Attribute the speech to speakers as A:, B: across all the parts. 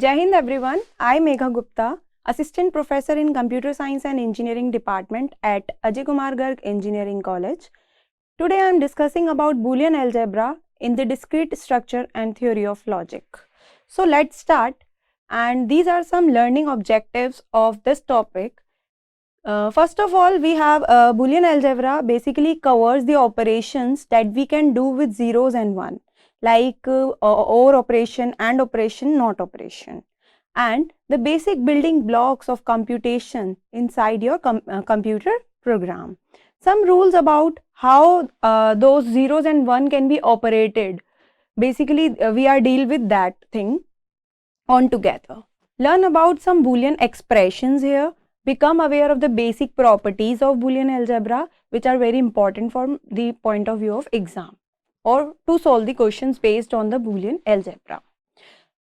A: Jai Hind everyone, I am Megha Gupta, Assistant Professor in Computer Science and Engineering Department at Ajay Kumar Garg Engineering College. Today I am discussing about Boolean Algebra in the Discrete Structure and Theory of Logic. So let's start, and these are some learning objectives of this topic. First of all, we have Boolean Algebra basically covers the operations that we can do with zeros and one, like OR operation, AND operation, NOT operation, and the basic building blocks of computation inside your computer program. Some rules about how those zeros and one can be operated. Basically, we are deal with that thing on together. Learn about some Boolean expressions here. Become aware of the basic properties of Boolean algebra, which are very important from the point of view of exam or to solve the questions based on the Boolean algebra.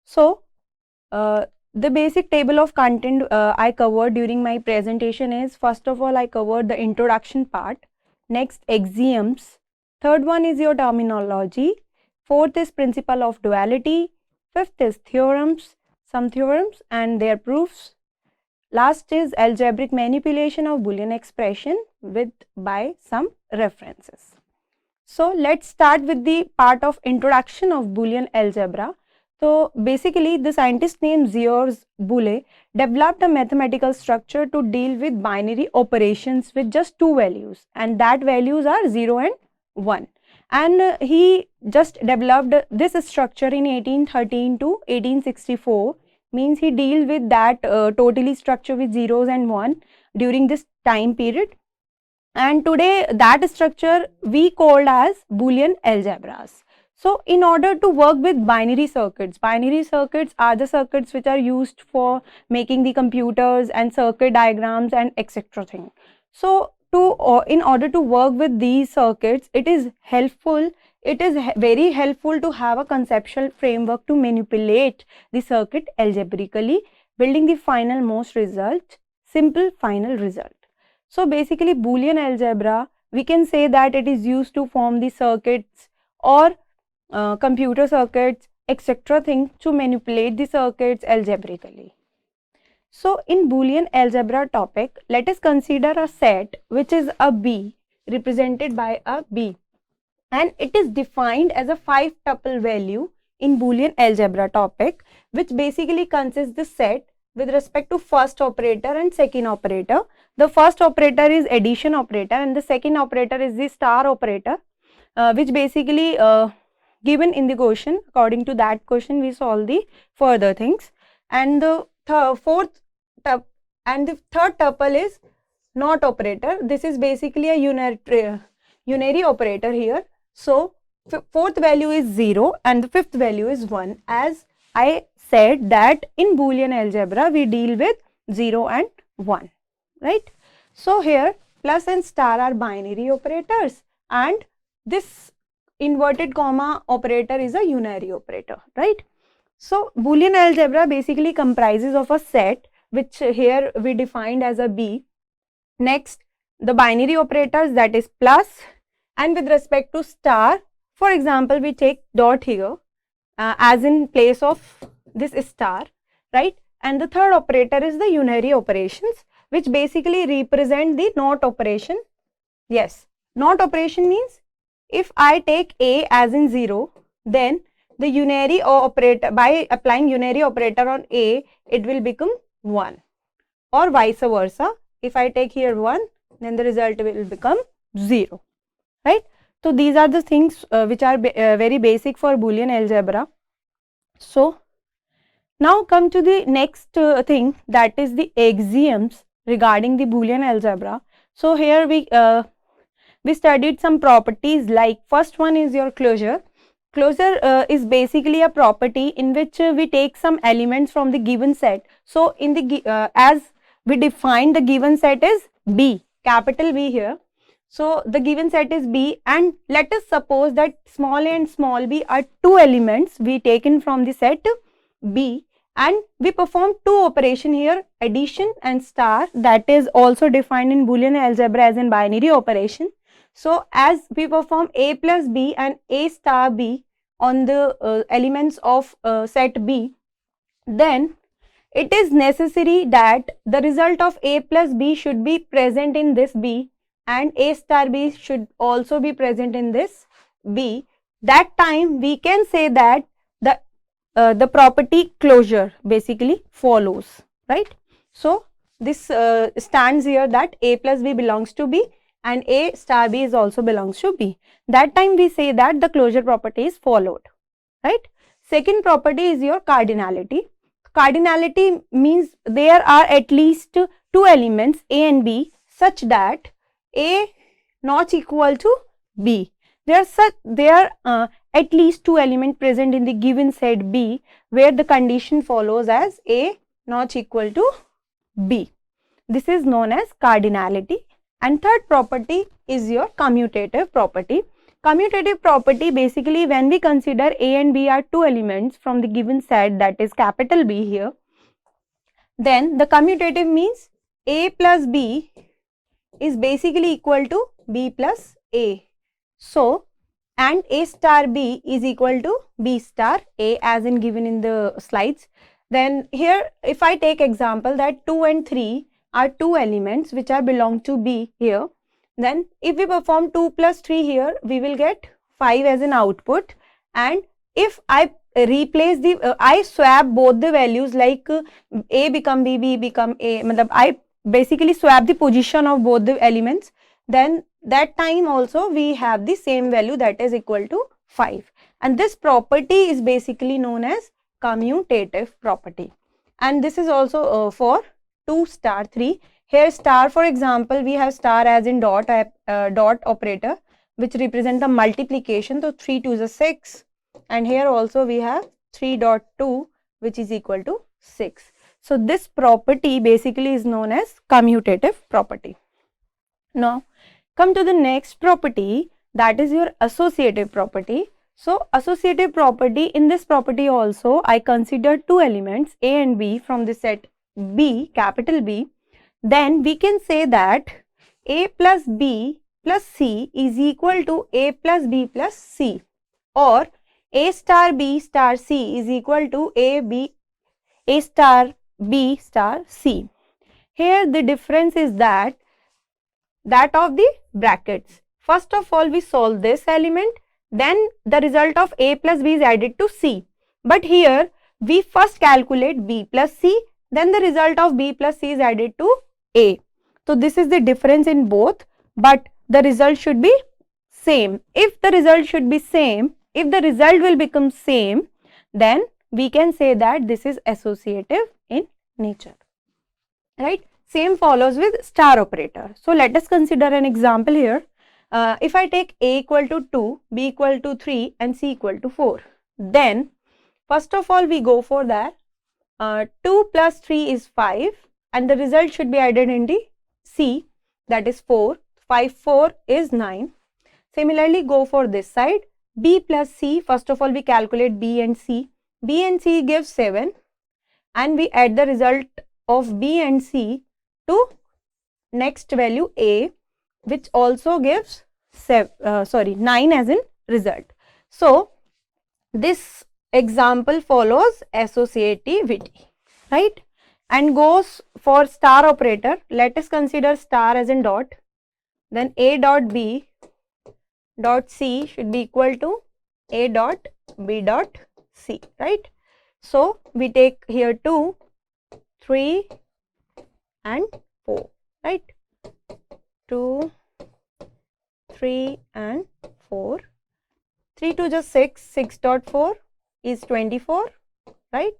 A: So, the basic table of content I covered during my presentation is, first of all, I covered the introduction part, next axioms, third one is your terminology, fourth is principle of duality, fifth is theorems, some theorems and their proofs. Last is algebraic manipulation of Boolean expression with by some references. So let's start with the part of introduction of Boolean algebra. So basically the scientist named Georges Boole developed a mathematical structure to deal with binary operations with just two values, and that values are 0 and 1. And he just developed this structure in 1813 to 1864. Means he deals with that totally structure with zeros and one during this time period, and today that structure we called as Boolean algebras. So in order to work with binary circuits are the circuits which are used for making the computers and circuit diagrams and etc. thing. So in order to work with these circuits, it is very helpful to have a conceptual framework to manipulate the circuit algebraically, building the simple final result. So basically Boolean algebra, we can say that it is used to form the circuits or computer circuits etc. thing to manipulate the circuits algebraically. So in Boolean algebra topic, let us consider a set which is a B represented by a B, and it is defined as a 5-tuple value in Boolean algebra topic, which basically consists the set with respect to first operator and second operator. The first operator is addition operator and the second operator is the star operator, which basically given in the question. According to that question we solve the further things, and the third tuple is NOT operator. This is basically a unary operator here. So fourth value is 0 and the fifth value is 1. As I said that in Boolean algebra we deal with 0 and 1, right? So here plus and star are binary operators and this inverted comma operator is a unary operator, right? So Boolean algebra basically comprises of a set which here we defined as a B. Next, the binary operators, that is plus, and with respect to star, for example, we take dot here as in place of this star, right? And the third operator is the unary operations, which basically represent the NOT operation. Yes, NOT operation means if I take A as in 0, then the unary operator, by applying unary operator on A, it will become 1, or vice versa. If I take here 1, then the result will become 0, right? So these are the things which are very basic for Boolean algebra. So now come to the next thing, that is the axioms regarding the Boolean algebra. So here we studied some properties, like first one is your closure. Closure is basically a property in which we take some elements from the given set. So in the as we define the given set is B, capital B here. So the given set is B, and let us suppose that small a and small b are two elements we taken from the set B, and we perform two operation here, addition and star, that is also defined in Boolean algebra as in binary operation. So as we perform A plus B and A star B on the elements of set B, then it is necessary that the result of A plus B should be present in this B and A star B should also be present in this B. That time we can say that the property closure basically follows, right? So this stands here that A plus B belongs to B and A star B is also belongs to B. That time we say that the closure property is followed, right? Second property is your cardinality. Cardinality means there are at least two elements A and B such that A not equal to B. There are at least two elements present in the given set B where the condition follows as A not equal to B. This is known as cardinality. And third property is your commutative property. Commutative property, basically when we consider A and B are two elements from the given set, that is capital B here, then the commutative means A plus B is basically equal to B plus A. So, and A star B is equal to B star A as in given in the slides. Then here if I take example that 2 and 3 are two elements which are belong to B here, then if we perform 2 plus 3 here, we will get 5 as an output. And if I replace the, I swap both the values like A become B, B become A, I basically swap the position of both the elements, then that time also we have the same value, that is equal to 5. And this property is basically known as commutative property. And this is also for 2 star 3. Here star, for example, we have star as in dot operator which represent the multiplication. So 3 2 is 6, and here also we have 3.2 which is equal to 6. So this property basically is known as commutative property. Now come to the next property, that is your associative property. So associative property, in this property also I consider two elements A and B from the set B, capital B. Then we can say that A plus B plus C is equal to A plus B plus C, or A star B star C is equal to A star B star C. Here the difference is that of the brackets. First of all we solve this element, then the result of A plus B is added to C. But here we first calculate B plus C, then the result of B plus C is added to A. So this is the difference in both, but the result should be same. If the result should be same, if the result will become same, then we can say that this is associative in nature, right? Same follows with star operator. So let us consider an example here. If I take A equal to 2, B equal to 3 and C equal to 4, then first of all we go for that 2 plus 3 is 5 and the result should be added in the C, that is 4. 5 4 is 9. Similarly go for this side, B plus C. First of all we calculate B and C. B and C gives 7 and we add the result of B and C to next value A, which also gives 9 as in result. So this example follows associativity, right? And goes for star operator. Let us consider star as in dot, then A dot B dot C should be equal to A dot B dot C, right? So we take here 2, 3 and 4, right? 2, 3 and 4. 3 to just 6, 6.4 is 24, right?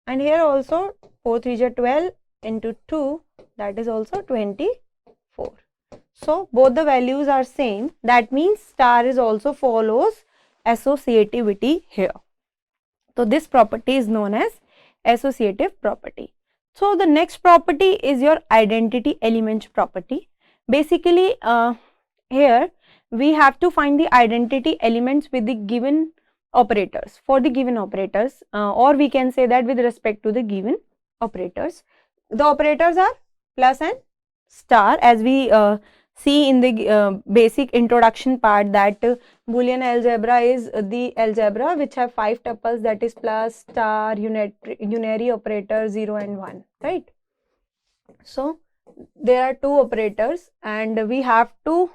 A: And here also 4 3 is 12 into 2, that is also 24. So both the values are same. That means star is also follows associativity here. So this property is known as associative property. So the next property is your identity element property. Basically here we have to find the identity elements with the given operators, for the given operators, or we can say that with respect to the given operators. The operators are plus and star, as we see in the basic introduction part that Boolean algebra is the algebra which have 5 tuples, that is plus, star, unary operator, 0 and 1, right? So there are two operators and we have to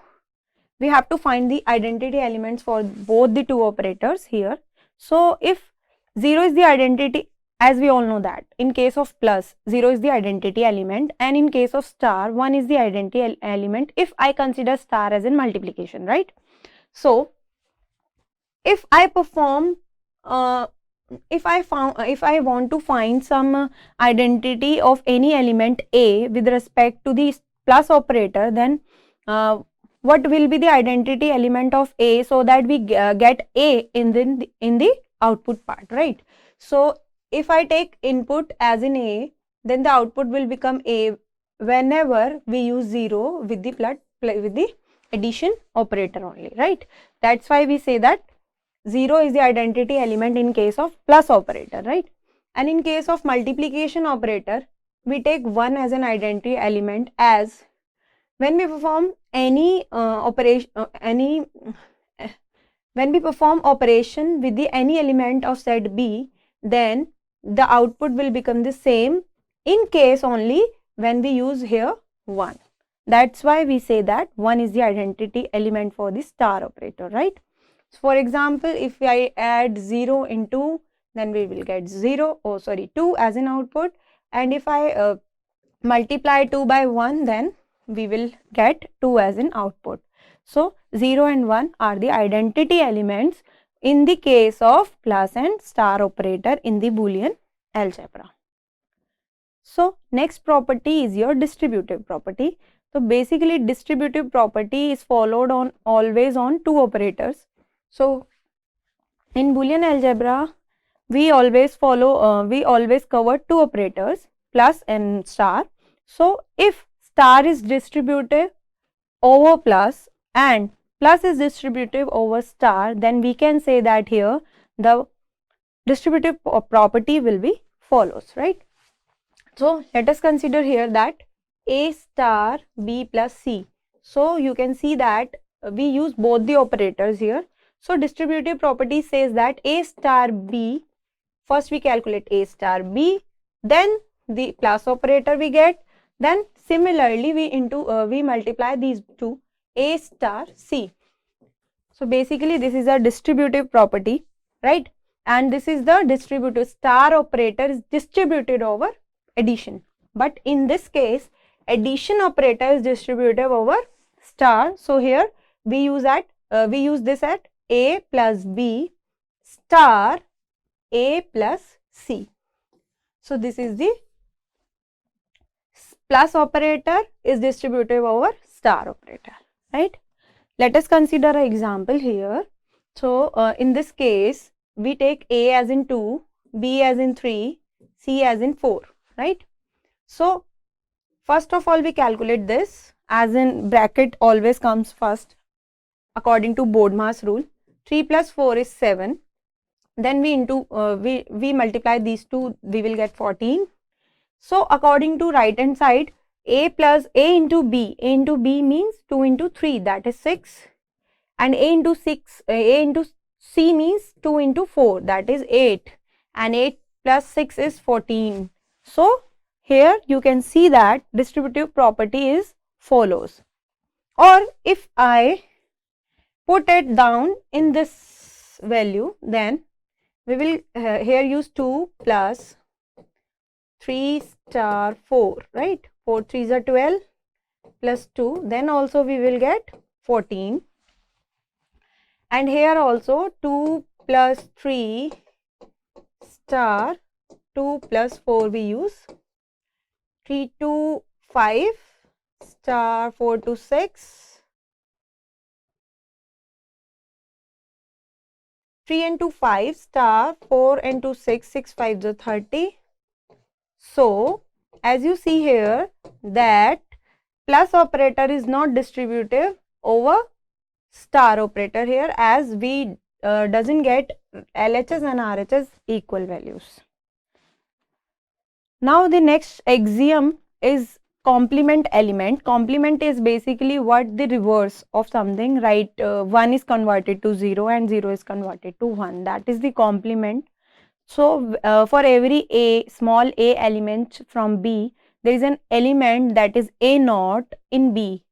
A: find the identity elements for both the two operators here. So if 0 is the identity, as we all know that in case of plus 0 is the identity element, and in case of star 1 is the identity element if I consider star as in multiplication, right? So if I perform if I want to find some identity of any element A with respect to the plus operator, then what will be the identity element of A, so that we get A in the output part, right? So if I take input as in A, then the output will become A whenever we use 0 with the addition operator only, right? That's why we say that 0 is the identity element in case of plus operator, right? And in case of multiplication operator, we take 1 as an identity element, as when we perform any when we perform operation with the any element of set B, then the output will become the same in case only when we use here 1. That's why we say that 1 is the identity element for the star operator, right? So for example, if I add 0 into, then we will get 2 as an output, and if I multiply 2 by 1, then we will get 2 as an output. So 0 and 1 are the identity elements in the case of plus and star operator in the Boolean algebra. So next property is your distributive property. So basically distributive property is followed on always on two operators. So in Boolean algebra, we always cover two operators, plus and star. So if star is distributive over plus and plus is distributive over star, then we can say that here the distributive property will be follows, right? So let us consider here that A star B plus C. So you can see that we use both the operators here. So distributive property says that A star B, first we calculate A star B, then the plus operator we get, then similarly we multiply these two, A star C. So basically this is a distributive property, right? And this is the distributive, star operator is distributed over addition, but in this case addition operator is distributive over star. So here we use this at A plus B star A plus C. So this is the plus operator is distributive over star operator, right? Let us consider an example here. So in this case we take A as in 2, B as in 3, C as in 4, right? So first of all we calculate this, as in bracket always comes first according to Bodmar's rule. 3 plus 4 is 7, then we multiply these two, we will get 14. So according to right hand side, A into B means 2 into 3, that is 6, and A into C means 2 into 4, that is 8, and 8 plus 6 is 14. So here you can see that distributive property is follows. Or if I put it down in this value, then we will here use 2 plus 3 star 4, right? 4 3s are 12 plus 2, then also we will get 14, and here also 2 plus 3 star 2 plus 4 we use, 3 to 5 star 4 to 6, 3 and 2 5 star 4 and 2 6, 6 5 is 30. So as you see here that plus operator is not distributive over star operator here, as we doesn't get LHS and RHS equal values. Now the next axiom is complement element. Complement is basically what the reverse of something, right? 1 is converted to 0 and 0 is converted to 1. That is the complement. So for every a small a element from B, there is an element that is a naught in B,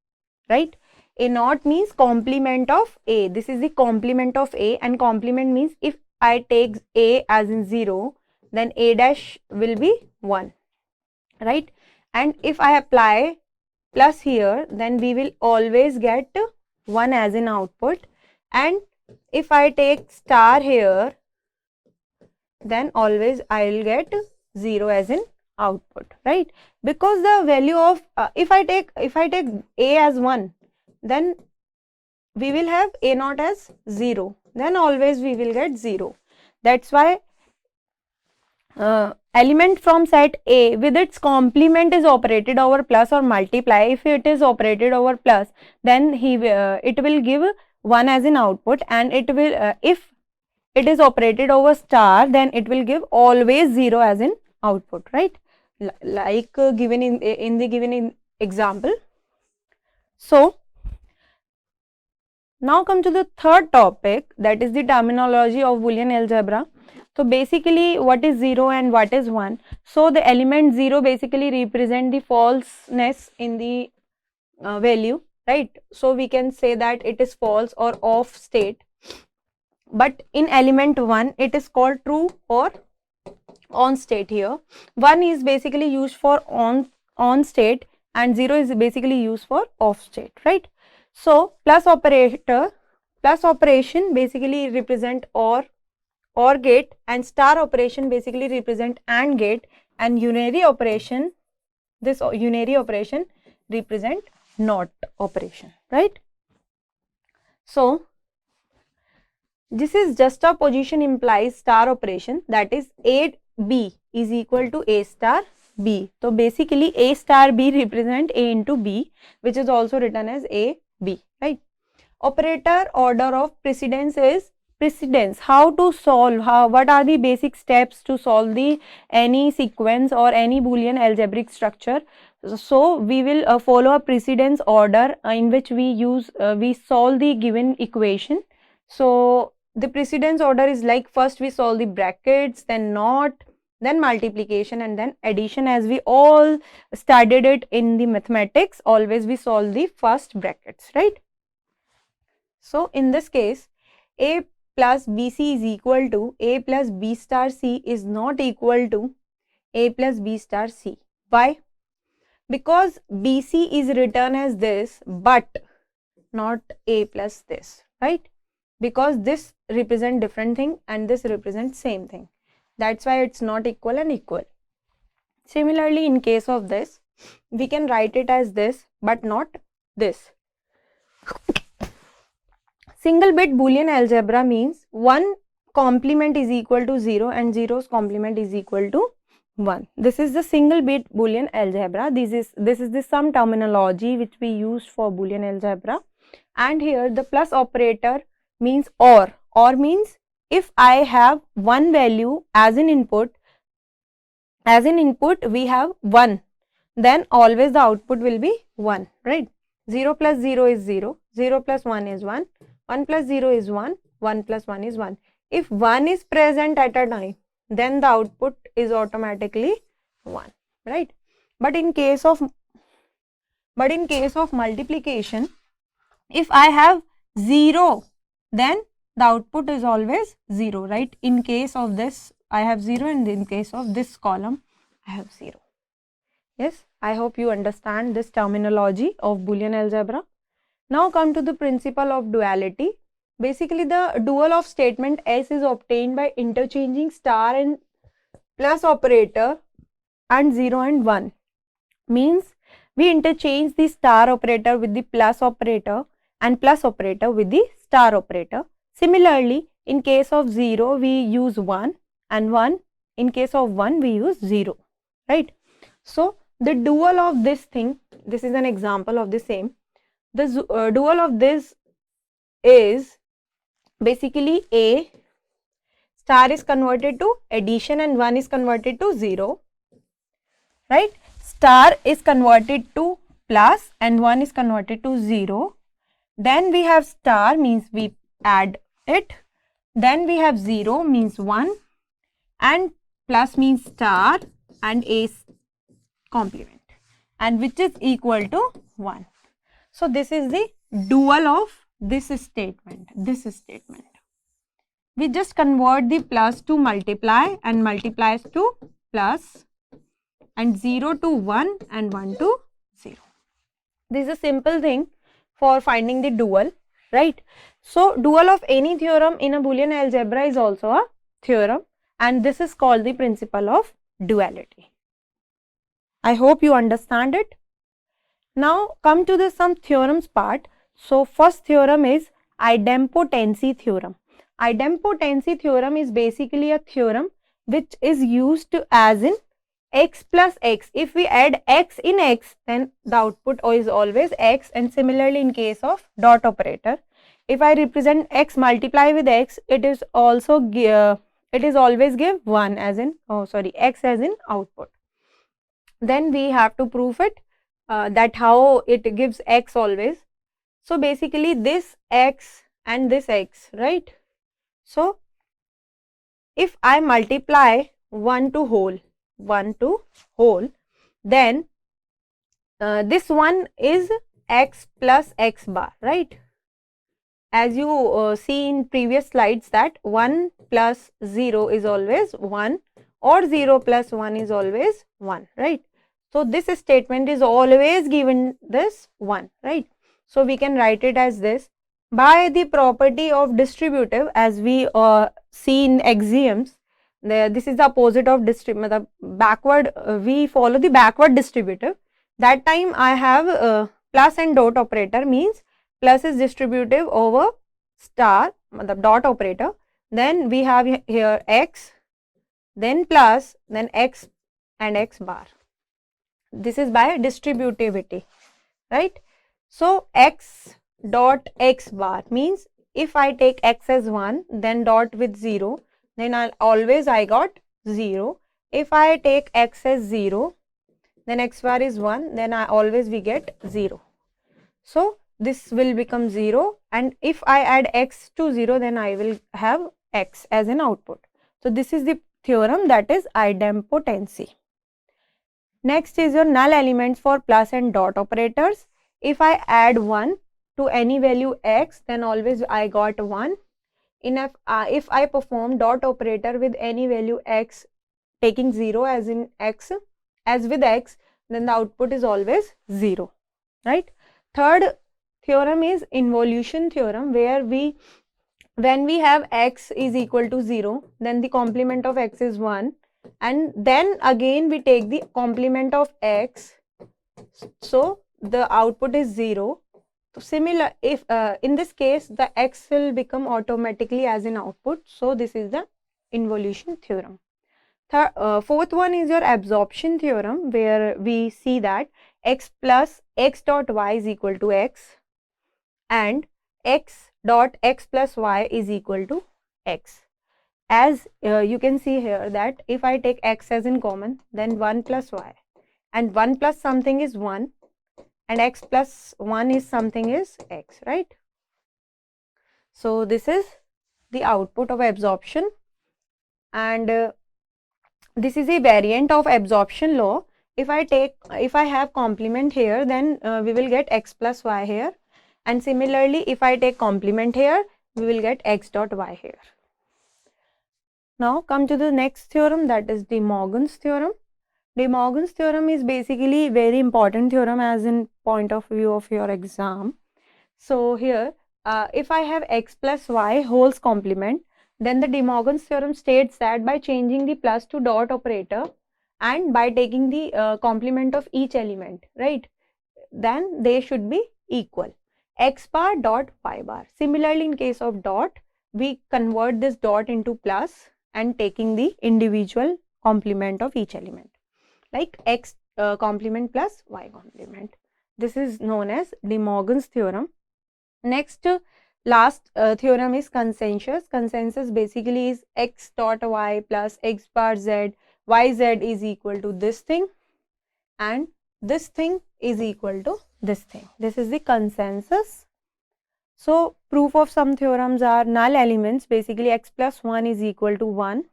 A: right? A naught means complement of A. This is the complement of A, and complement means if I take A as in 0, then A dash will be 1, right? And if I apply plus here, then we will always get 1 as an output, and if I take star here, then always I will get 0 as an output, right? Because the value of if I take A as 1, then we will have A naught as 0, then always we will get 0. That's why element from set A with its complement is operated over plus or multiply. If it is operated over plus, then it will give 1 as an output, and it will if it is operated over star, then it will give always 0 as an output, right? Like given in the given example. So now come to the third topic, that is the terminology of Boolean algebra. So basically what is 0 and what is 1? So the element 0 basically represent the falseness in the value, right? So we can say that it is false or off state. But in element 1, it is called true or on state here. 1 is basically used for on state and 0 is basically used for off state, right? So plus operation basically represent or gate, and star operation basically represent AND gate, and unary operation, this unary operation represent NOT operation, right? So this is juxtaposition implies star operation, that is A B is equal to A star B. So basically A star B represent A into B, which is also written as A B, right? Operator order of precedence is precedence. How to solve, what are the basic steps to solve the any sequence or any Boolean algebraic structure? So we will follow a precedence order in which we use we solve the given equation. So the precedence order is like, first we solve the brackets, then not, then multiplication, and then addition. As we all studied it in the mathematics, always we solve the first brackets, right? So in this case, A plus BC is equal to A plus B star C is not equal to A plus B star C. Why? Because BC is written as this, but not A plus this, right? Because this represent different thing and this represents same thing. That's why it's not equal and equal. Similarly, in case of this, we can write it as this, but not this. Single bit Boolean algebra means one complement is equal to 0 and 0's complement is equal to 1. This is the single bit Boolean algebra. This is the some terminology which we use for Boolean algebra. And here the plus operator means or means if I have one value as an input we have 1, then always the output will be 1, right? 0 plus 0 is 0, 0 plus 1 is 1, 1 plus 0 is 1, 1 plus 1 is 1. If 1 is present at a time, then the output is automatically 1, right? But in case of multiplication, if I have 0, then the output is always 0, right? In case of this, I have 0, and in case of this column, I have 0. Yes, I hope you understand this terminology of Boolean algebra. Now come to the principle of duality. Basically, the dual of statement S is obtained by interchanging star and plus operator and 0 and 1. Means we interchange the star operator with the plus operator and plus operator with the star operator. Similarly, in case of 0, we use 1, and 1, in case of 1, we use 0, right? So the dual of this thing, this is an example of the same. The dual of this is basically A star is converted to addition and 1 is converted to 0, right? star is converted to plus and 1 is converted to 0. Then we have star means we add it. Then we have 0 means 1 and plus means star and a complement, and which is equal to 1. So this is the dual of this statement. We just convert the plus to multiply and multiplies to plus and 0 to 1 and 1 to 0. This is a simple thing for finding the dual, right? So dual of any theorem in a Boolean algebra is also a theorem, and this is called the principle of duality. I hope you understand it. Now come to the some theorems part. So first theorem is idempotency theorem. Idempotency theorem is basically a theorem which is used as in x plus x. If we add x in x, then the output is always x, and similarly in case of dot operator, if I represent x multiply with x, it is also always give 1 as in x as in output. Then we have to prove it that how it gives x always. So basically this x and this x, right? So if I multiply 1 to whole, then this one is x plus x bar, right? As you see in previous slides that 1 plus 0 is always 1 or 0 plus 1 is always 1, right? So this statement is always given this 1, right? So we can write it as this. By the property of distributive, as we see in axioms, this is the opposite of distributive, backward, we follow the backward distributive. That time I have plus and dot operator, means plus is distributive over star, the dot operator. Then we have here x, then plus, then x and x bar. This is by distributivity, right? So x dot x bar means if I take x as 1, then dot with 0, then I got 0. If I take x as 0, then x bar is 1, then we get 0. So this will become 0, and if I add x to 0, then I will have x as an output. So this is the theorem, that is idempotency. Next is your null elements for plus and dot operators. If I add 1 to any value x, then always I got 1. If I perform dot operator with any value x taking 0 as in x, as with x, then the output is always 0, right? Third theorem is involution theorem, where when we have x is equal to 0, then the complement of x is 1, and then again we take the complement of x, so the output is 0. Similar, if in this case the x will become automatically as an output, so this is the involution theorem. Fourth one is your absorption theorem, where we see that x plus x dot y is equal to x and x dot x plus y is equal to x. As you can see here that if I take x as in common, then 1 plus y, and 1 plus something is 1, and x plus 1 is something is x, right? So this is the output of absorption, and this is a variant of absorption law. If I have complement here, then we will get x plus y here, and similarly if I take complement here, we will get x dot y here. Now come to the next theorem, that is De Morgan's theorem. De Morgan's theorem is basically very important theorem as in point of view of your exam. So here if I have x plus y whole's complement, then the De Morgan's theorem states that by changing the plus to dot operator and by taking the complement of each element, right, then they should be equal, x bar dot y bar. Similarly in case of dot, we convert this dot into plus and taking the individual complement of each element, like x complement plus y complement. This is known as De Morgan's theorem. Next, last theorem is consensus. Consensus basically is x dot y plus x bar z, yz is equal to this thing, and this thing is equal to this thing. This is the consensus. So proof of some theorems are null elements, basically x plus 1 is equal to 1.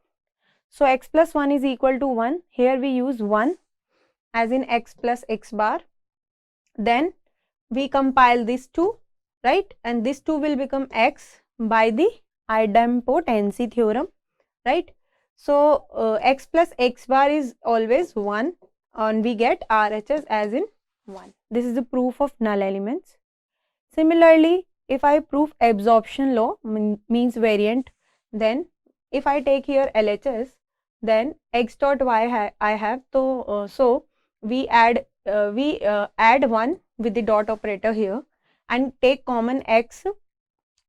A: So x plus 1 is equal to 1. Here we use 1 as in x plus x bar. Then we compile these two, right? And this 2 will become x by the idempotency theorem, right? So x plus x bar is always 1 and we get RHS as in 1. This is the proof of null elements. Similarly, if I prove absorption law, means variant, then if I take here LHS, then x dot y I have, so we add 1 with the dot operator here and take common x,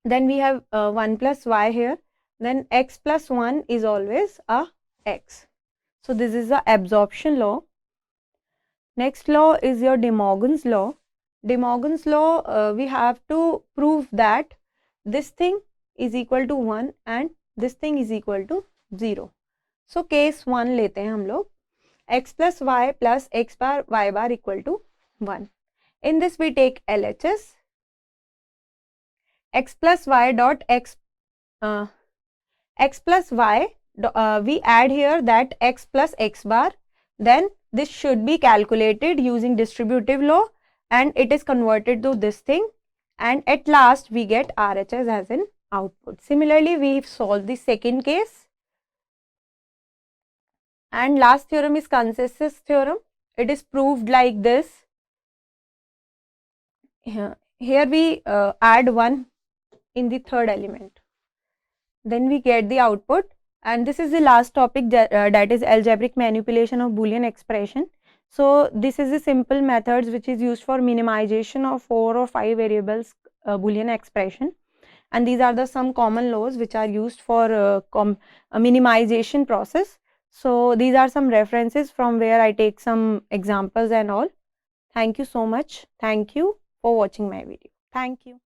A: then we have 1 plus y here, then x plus 1 is always a x. So this is the absorption law. Next law is your De Morgan's law. De Morgan's law, we have to prove that this thing is equal to 1 and this thing is equal to 0. So case 1 लेते हैं हम लोग, x plus y plus x bar y bar equal to 1. In this we take LHS, x plus y dot x plus y, we add here that x plus x bar, then this should be calculated using distributive law and it is converted to this thing, and at last we get RHS as an output. Similarly, we solve the second case, and last theorem is consensus theorem. It is proved like this. Here we add 1 in the third element, then we get the output. And this is the last topic, that is algebraic manipulation of Boolean expression. So this is the simple methods which is used for minimization of 4 or 5 variables Boolean expression, and these are the some common laws which are used for minimization process. So these are some references from where I take some examples and all. Thank you so much. Thank you for watching my video. Thank you.